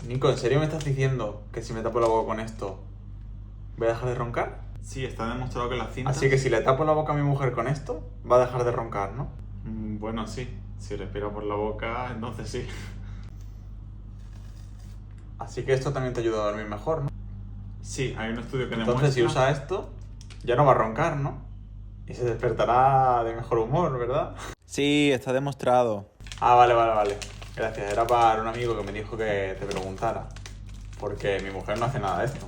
Nico, ¿en serio me estás diciendo que si me tapo la boca con esto voy a dejar de roncar? Sí, está demostrado que las cintas... Así que si le tapo la boca a mi mujer con esto, va a dejar de roncar, ¿no? Bueno, sí. Si respira por la boca, entonces sí. Así que esto también te ayuda a dormir mejor, ¿no? Sí, hay un estudio que Entonces si demuestra... usa esto, ya no va a roncar, ¿no? Y se despertará de mejor humor, ¿verdad? Sí, está demostrado. Ah, vale. Gracias, era para un amigo que me dijo que te preguntara. Porque mi mujer no hace nada de esto.